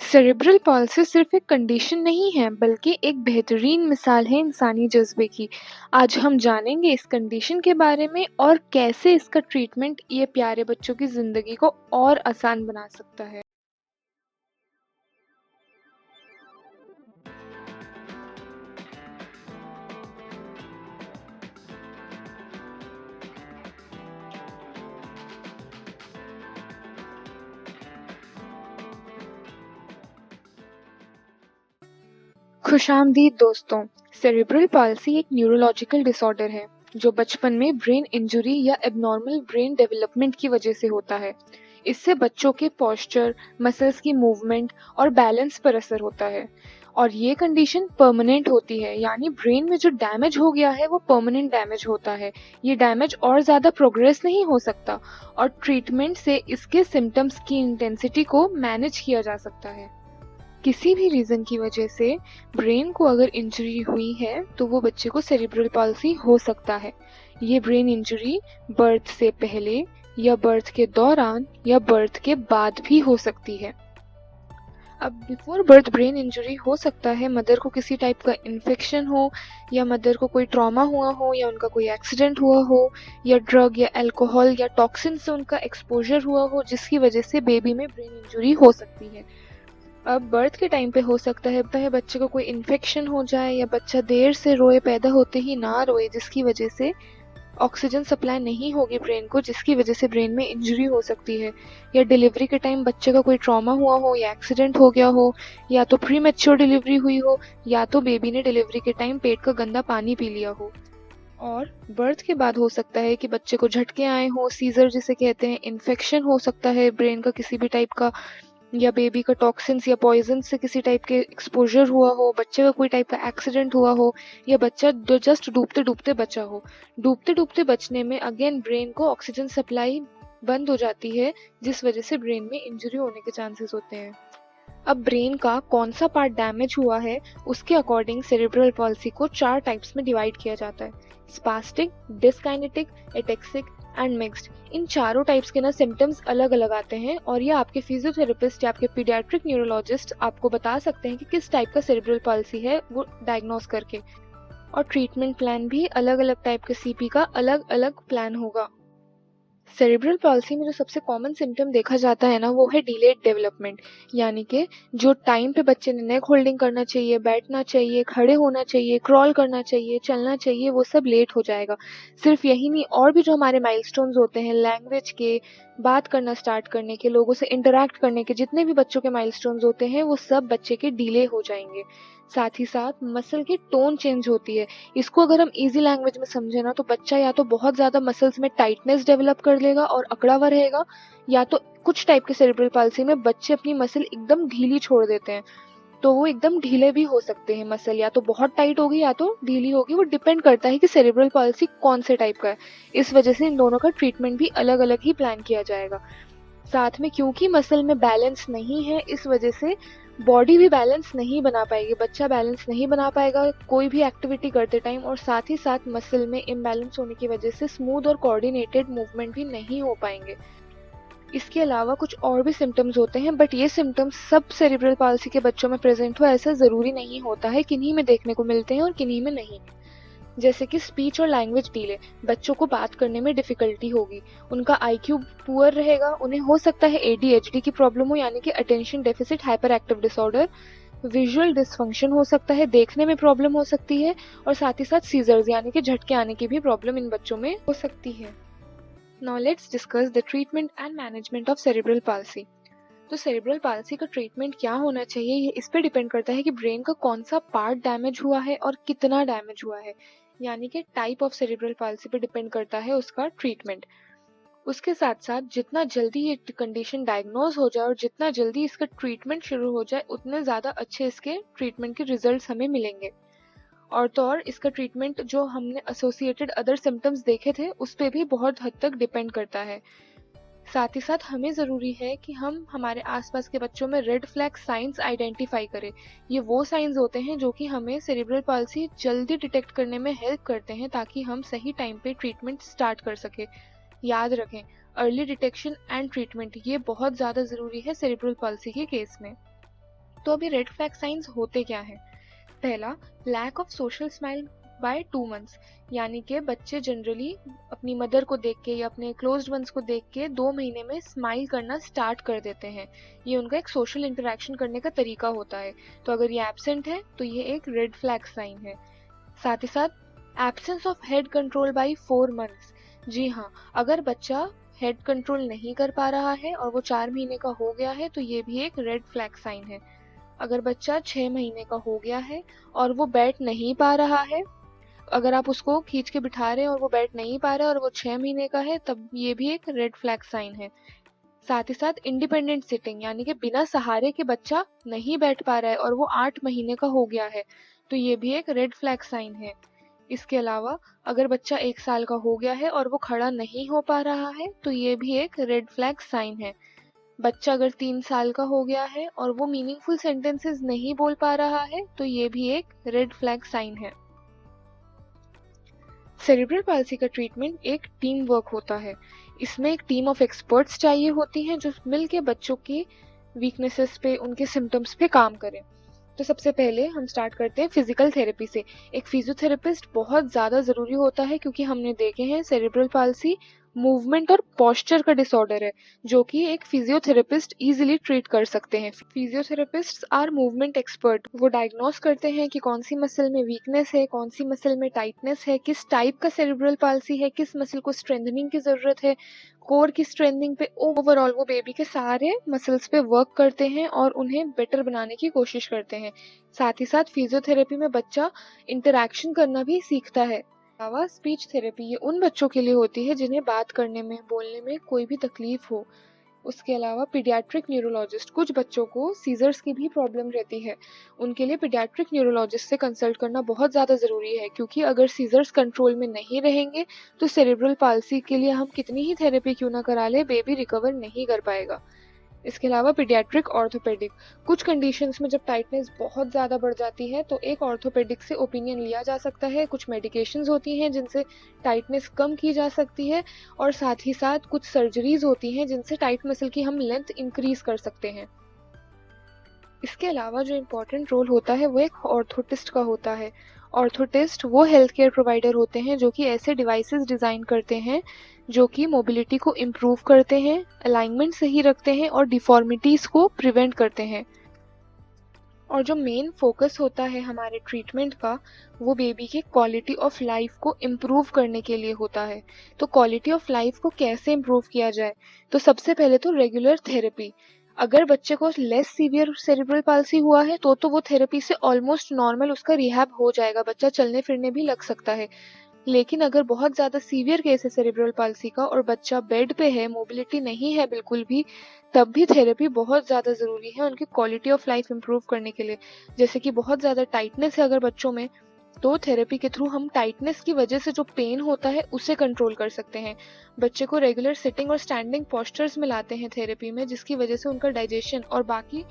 Cerebral palsy सिर्फ एक condition नहीं है बल्कि एक बेहतरीन मिसाल है इंसानी जज्बे की। आज हम जानेंगे इस कंडीशन के बारे में और कैसे इसका ट्रीटमेंट ये प्यारे बच्चों की ज़िंदगी को और आसान बना सकता है। खुशामदीद दोस्तों। सेरेब्रल पॉल्सी एक न्यूरोलॉजिकल डिसऑर्डर है जो बचपन में ब्रेन इंजरी या एबनॉर्मल ब्रेन डेवलपमेंट की वजह से होता है। इससे बच्चों के पोस्चर, मसल्स की मूवमेंट और बैलेंस पर असर होता है और ये कंडीशन परमानेंट होती है, यानी ब्रेन में जो डैमेज हो गया है वो परमानेंट डैमेज होता है। ये डैमेज और ज़्यादा प्रोग्रेस नहीं हो सकता और ट्रीटमेंट से इसके सिम्टम्स की इंटेंसिटी को मैनेज किया जा सकता है। किसी भी रीज़न की वजह से ब्रेन को अगर इंजरी हुई है तो वो बच्चे को सेरेब्रल पॉल्सी हो सकता है। ये ब्रेन इंजरी बर्थ से पहले या बर्थ के दौरान या बर्थ के बाद भी हो सकती है। अब बिफोर बर्थ ब्रेन इंजरी हो सकता है मदर को किसी टाइप का इन्फेक्शन हो या मदर को कोई ट्रॉमा हुआ हो या उनका कोई एक्सीडेंट हुआ हो या ड्रग या अल्कोहल या टॉक्सिन से उनका एक्सपोजर हुआ हो जिसकी वजह से बेबी में ब्रेन इंजरी हो सकती है। अब बर्थ के टाइम पे हो सकता है बच्चे को कोई इन्फेक्शन हो जाए या बच्चा देर से रोए, पैदा होते ही ना रोए जिसकी वजह से ऑक्सीजन सप्लाई नहीं होगी ब्रेन को, जिसकी वजह से ब्रेन में इंजरी हो सकती है। या डिलीवरी के टाइम बच्चे का कोई ट्रॉमा हुआ हो या एक्सीडेंट हो गया हो या तो प्री मैच्योर डिलीवरी हुई हो या तो बेबी ने डिलीवरी के टाइम पेट का गंदा पानी पी लिया हो। और बर्थ के बाद हो सकता है कि बच्चे को झटके आए हों, सीजर जिसे कहते हैं, इन्फेक्शन हो सकता है ब्रेन का किसी भी टाइप का, या बेबी का टॉक्सिन्स या पॉइजन से किसी टाइप के एक्सपोजर हुआ हो, बच्चे का कोई टाइप का एक्सीडेंट हुआ हो या बच्चा जस्ट डूबते डूबते बचा हो। डूबते डूबते बचने में अगेन ब्रेन को ऑक्सीजन सप्लाई बंद हो जाती है जिस वजह से ब्रेन में इंजरी होने के चांसेस होते हैं। अब ब्रेन का कौन सा पार्ट डैमेज हुआ है उसके अकॉर्डिंग सेरेब्रल पॉल्सी को 4 टाइप्स में डिवाइड किया जाता है: स्पास्टिक, डिसकाइनेटिक, एटेक्सिक एंड मिक्स्ड। इन चारों टाइप्स के ना सिम्टम्स अलग अलग आते हैं और ये आपके फिजियोथेरेपिस्ट या आपके पीडियाट्रिक न्यूरोलॉजिस्ट आपको बता सकते हैं कि किस टाइप का सेरेब्रल पॉल्सी है वो डायग्नोस करके। और ट्रीटमेंट प्लान भी अलग अलग टाइप के सीपी का अलग अलग प्लान होगा। सेरेब्रल पॉल्सी में जो सबसे कॉमन सिम्टम देखा जाता है ना वो है डिलेड डेवलपमेंट, यानी कि जो टाइम पे बच्चे ने नेक होल्डिंग करना चाहिए, बैठना चाहिए, खड़े होना चाहिए, क्रॉल करना चाहिए, चलना चाहिए, वो सब लेट हो जाएगा। सिर्फ यही नहीं, और भी जो हमारे माइलस्टोन्स होते हैं लैंग्वेज के, बात करना स्टार्ट करने के, लोगों से इंटरेक्ट करने के, जितने भी बच्चों के माइलस्टोन्स होते हैं वो सब बच्चे के डिले हो जाएंगे। साथ ही साथ मसल की टोन चेंज होती है। इसको अगर हम इजी लैंग्वेज में समझे ना तो बच्चा या तो बहुत ज़्यादा मसल्स में टाइटनेस डेवलप कर लेगा और अकड़ा हुआ रहेगा, या तो कुछ टाइप के सेरेब्रल पॉल्सी में बच्चे अपनी मसल एकदम ढीली छोड़ देते हैं, तो वो एकदम ढीले भी हो सकते हैं। मसल या तो बहुत टाइट होगी या तो ढीली होगी, वो डिपेंड करता है कि सेरेब्रल पॉल्सी कौन से टाइप का है। इस वजह से इन दोनों का ट्रीटमेंट भी अलग अलग ही प्लान किया जाएगा। साथ में क्योंकि मसल में बैलेंस नहीं है इस वजह से बॉडी भी बैलेंस नहीं बना पाएगी, बच्चा बैलेंस नहीं बना पाएगा कोई भी एक्टिविटी करते टाइम, और साथ ही साथ मसल में इम्बैलेंस होने की वजह से स्मूथ और कोऑर्डिनेटेड मूवमेंट भी नहीं हो पाएंगे। इसके अलावा कुछ और भी सिम्टम्स होते हैं, बट ये सिम्टम्स सब सेरेब्रल पॉल्सी के बच्चों में प्रेजेंट हो ऐसा ज़रूरी नहीं होता है, किन्हीं में देखने को मिलते हैं और किन्हीं में नहीं। जैसे कि स्पीच और लैंग्वेज डिले, बच्चों को बात करने में डिफ़िकल्टी होगी, उनका आईक्यू पुअर रहेगा, उन्हें हो सकता है एडीएचडी की प्रॉब्लम हो यानी कि attention deficit hyper active disorder, visual dysfunction हो सकता है, देखने में प्रॉब्लम हो सकती है, और साथ ही साथ सीजर्स यानी कि झटके आने की भी प्रॉब्लम इन बच्चों में हो सकती है। Now let's discuss the treatment and management of cerebral palsy. तो सेरेब्रल पॉल्सी का ट्रीटमेंट क्या होना चाहिए ये इस पे डिपेंड करता है कि ब्रेन का कौन सा पार्ट डैमेज हुआ है और कितना डैमेज हुआ है, यानी कि टाइप ऑफ सेरेब्रल पॉल्सी पे डिपेंड करता है उसका ट्रीटमेंट। उसके साथ साथ जितना जल्दी ये कंडीशन डायग्नोज हो जाए और जितना जल्दी इसका ट्रीटमेंट शुरू हो जाए उतने ज़्यादा अच्छे इसके ट्रीटमेंट के रिजल्ट्स हमें मिलेंगे। और तो और इसका ट्रीटमेंट जो हमने एसोसिएटेड अदर सिम्टम्स देखे थे उस पर भी बहुत हद तक डिपेंड करता है। साथ ही साथ हमें ज़रूरी है कि हम हमारे आसपास के बच्चों में रेड फ्लैग साइंस आइडेंटिफाई करें। ये वो साइंस होते हैं जो कि हमें सेरेब्रल पॉल्सी जल्दी डिटेक्ट करने में हेल्प करते हैं ताकि हम सही टाइम पे ट्रीटमेंट स्टार्ट कर सकें। याद रखें, अर्ली डिटेक्शन एंड ट्रीटमेंट ये बहुत ज़्यादा ज़रूरी है सेरेब्रल पॉल्सी के केस में। तो अभी रेड फ्लैग साइंस होते क्या हैं? पहला, lack of social smile by 2 months, यानी कि बच्चे जनरली अपनी मदर को देख के या अपने क्लोज्ड वंस को देख के 2 महीने में स्माइल करना स्टार्ट कर देते हैं। ये उनका एक सोशल इंटरेक्शन करने का तरीका होता है। तो अगर ये एब्सेंट है तो ये एक रेड फ्लैग साइन है। साथ ही साथ absence of head control by 4 months. जी हाँ, अगर बच्चा हेड कंट्रोल नहीं कर पा रहा है और वो 4 महीने का हो गया है तो ये भी एक रेड फ्लैग साइन है। अगर बच्चा 6 महीने का हो गया है और वो बैठ नहीं पा रहा है, अगर आप उसको खींच के बिठा रहे हैं और वो बैठ नहीं पा रहा है और वो 6 महीने का है, तब ये भी एक रेड फ्लैग साइन है। साथ ही साथ इंडिपेंडेंट सिटिंग, यानी कि बिना सहारे के बच्चा नहीं बैठ पा रहा है और वो 8 महीने का हो गया है, तो ये भी एक रेड फ्लैग साइन है। इसके अलावा अगर बच्चा 1 साल का हो गया है और वो खड़ा नहीं हो पा रहा है, तो ये भी एक रेड फ्लैग साइन है। बच्चा अगर 3 साल का हो गया है और वो मीनिंगफुल सेंटेंसेस नहीं बोल पा रहा है, तो ये भी एक रेड फ्लैग साइन है। सेरेब्रल पाल्सी का ट्रीटमेंट एक टीम वर्क होता है। इसमें एक टीम ऑफ एक्सपर्ट्स चाहिए होती हैं जो मिलके बच्चों की वीकनेसेस पे, उनके सिम्टम्स पे काम करें। तो सबसे पहले हम स्टार्ट करते हैं फिजिकल थेरेपी से। एक फिजियोथेरेपिस्ट बहुत ज़्यादा ज़रूरी होता है क्योंकि हमने देखे हैं सेरेब्रल पाल्सी मूवमेंट और पोस्चर का डिसऑर्डर है जो कि एक फिजियोथेरेपिस्ट इजीली ट्रीट कर सकते हैं। फिजियोथेरेपिस्ट्स आर मूवमेंट एक्सपर्ट। वो डायग्नोस करते हैं कि कौन सी मसल में वीकनेस है, कौन सी मसल में टाइटनेस है, किस टाइप का सेरेब्रल पाल्सी है, किस मसल को स्ट्रेंथनिंग की ज़रूरत है, कोर की स्ट्रेंथनिंग पे। ओवरऑल वो बेबी के सारे मसल्स पे वर्क करते हैं और उन्हें बेटर बनाने की कोशिश करते हैं। साथ ही साथ फिजियोथेरेपी में बच्चा इंटरैक्शन करना भी सीखता है। अलावा स्पीच थेरेपी ये उन बच्चों के लिए होती है जिन्हें बात करने में, बोलने में कोई भी तकलीफ हो। उसके अलावा पीडियाट्रिक न्यूरोलॉजिस्ट, कुछ बच्चों को सीजर्स की भी प्रॉब्लम रहती है, उनके लिए पीडियाट्रिक न्यूरोलॉजिस्ट से कंसल्ट करना बहुत ज़्यादा ज़रूरी है क्योंकि अगर सीजर्स कंट्रोल में नहीं रहेंगे तो सेरेब्रल पाल्सी के लिए हम कितनी ही थेरेपी क्यों ना करा ले, बेबी रिकवर नहीं कर पाएगा। इसके अलावा पीडियाट्रिक ऑर्थोपेडिक, कुछ कंडीशंस में जब टाइटनेस बहुत ज़्यादा बढ़ जाती है तो एक ऑर्थोपेडिक से ओपिनियन लिया जा सकता है। कुछ मेडिकेशंस होती हैं जिनसे टाइटनेस कम की जा सकती है और साथ ही साथ कुछ सर्जरीज होती हैं जिनसे टाइट मसल की हम लेंथ इंक्रीज कर सकते हैं। इसके अलावा जो इम्पोर्टेंट रोल होता है वो एक ऑर्थोटिस्ट का होता है। ऑर्थोटिस्ट वो हेल्थ केयर प्रोवाइडर होते हैं जो कि ऐसे डिवाइसेस डिज़ाइन करते हैं जो कि मोबिलिटी को इम्प्रूव करते हैं, अलाइनमेंट सही रखते हैं और डिफॉर्मिटीज़ को प्रिवेंट करते हैं। और जो मेन फोकस होता है हमारे ट्रीटमेंट का, वो बेबी की क्वालिटी ऑफ लाइफ को इम्प्रूव करने के लिए होता है। तो क्वालिटी ऑफ लाइफ को कैसे इम्प्रूव किया जाए? तो सबसे पहले तो रेगुलर थेरेपी। अगर बच्चे को लेस सीवियर सेरेब्रल पाल्सी हुआ है तो वो थेरेपी से ऑलमोस्ट नॉर्मल उसका रिहैब हो जाएगा, बच्चा चलने फिरने भी लग सकता है। लेकिन अगर बहुत ज़्यादा सीवियर केस है सेरेब्रल पाल्सी का और बच्चा बेड पे है, मोबिलिटी नहीं है बिल्कुल भी, तब भी थेरेपी बहुत ज़्यादा ज़रूरी है उनकी क्वालिटी ऑफ लाइफ इम्प्रूव करने के लिए। जैसे कि बहुत ज़्यादा टाइटनेस है अगर बच्चों में, तो थेरेपी के थ्रू हम टाइटनेस की वजह से जो पेन होता है उसे कंट्रोल कर सकते हैं। बच्चे को रेगुलर सिटिंग और स्टैंडिंग पोस्चर्स में लाते हैं थेरेपी में, जिसकी वजह से उनका डाइजेशन और बाकी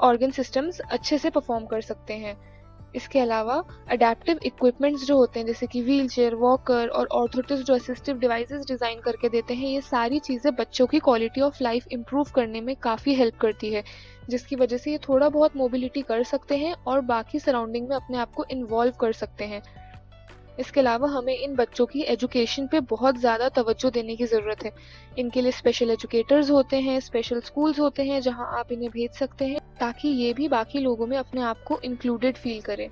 ऑर्गन सिस्टम्स अच्छे से परफॉर्म कर सकते हैं। इसके अलावा अडेप्टिव इक्विपमेंट्स जो होते हैं जैसे कि व्हील चेयर, वॉकर और ऑर्थोटिस्ट जो असिस्टिव डिवाइसेस डिज़ाइन करके देते हैं, ये सारी चीज़ें बच्चों की क्वालिटी ऑफ लाइफ इम्प्रूव करने में काफ़ी हेल्प करती है, जिसकी वजह से ये थोड़ा बहुत मोबिलिटी कर सकते हैं और बाकी सराउंडिंग में अपने आप को इन्वॉल्व कर सकते हैं। इसके अलावा हमें इन बच्चों की एजुकेशन पे बहुत ज़्यादा तवज्जो देने की ज़रूरत है। इनके लिए स्पेशल एजुकेटर्स होते हैं, स्पेशल स्कूल्स होते हैं जहां आप इन्हें भेज सकते हैं ताकि ये भी बाकी लोगों में अपने आप को इंक्लूडेड फील करें।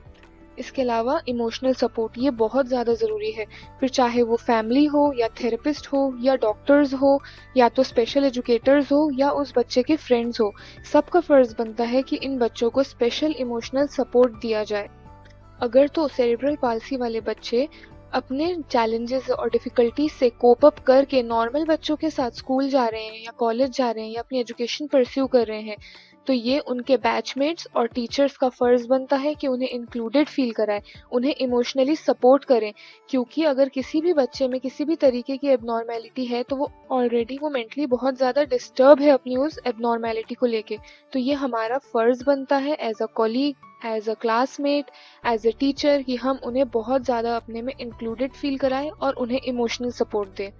इसके अलावा इमोशनल सपोर्ट ये बहुत ज़्यादा ज़रूरी है, फिर चाहे वो फैमिली हो या थेरेपिस्ट हो या डॉक्टर्स हो या तो स्पेशल एजुकेटर्स हो या उस बच्चे के फ्रेंड्स हो, सबका फ़र्ज़ बनता है कि इन बच्चों को स्पेशल इमोशनल सपोर्ट दिया जाए। अगर तो सेरेब्रल पाल्सी वाले बच्चे अपने चैलेंजेस और डिफ़िकल्टीज से कोप अप करके नॉर्मल बच्चों के साथ स्कूल जा रहे हैं या कॉलेज जा रहे हैं या अपनी एजुकेशन परस्यू कर रहे हैं, तो ये उनके बैचमेट्स और टीचर्स का फ़र्ज़ बनता है कि उन्हें इंक्लूडेड फ़ील कराएं, उन्हें इमोशनली सपोर्ट करें। क्योंकि अगर किसी भी बच्चे में किसी भी तरीके की एबनॉर्मेलिटी है तो वो मेंटली बहुत ज़्यादा डिस्टर्ब है अपनी उस एबनॉर्मेलिटी को लेके। तो ये हमारा फ़र्ज़ बनता है as a colleague, as a classmate, as a teacher कि हम उन्हें बहुत ज़्यादा अपने में इंक्लूडेड फील कराएं और उन्हें इमोशनल सपोर्ट दें।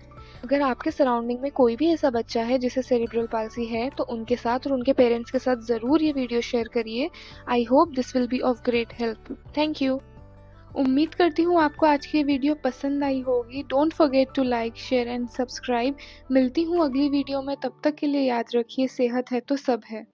अगर आपके सराउंडिंग में कोई भी ऐसा बच्चा है जिसे सेरिब्रल पाल्सी है, तो उनके साथ और उनके पेरेंट्स के साथ ज़रूर ये वीडियो शेयर करिए। I hope this will be of great help. Thank you. उम्मीद करती हूँ आपको आज की वीडियो पसंद आई होगी। Don't forget to like, share and subscribe. मिलती हूँ अगली वीडियो में, तब तक के लिए याद रखिए, सेहत है तो सब है।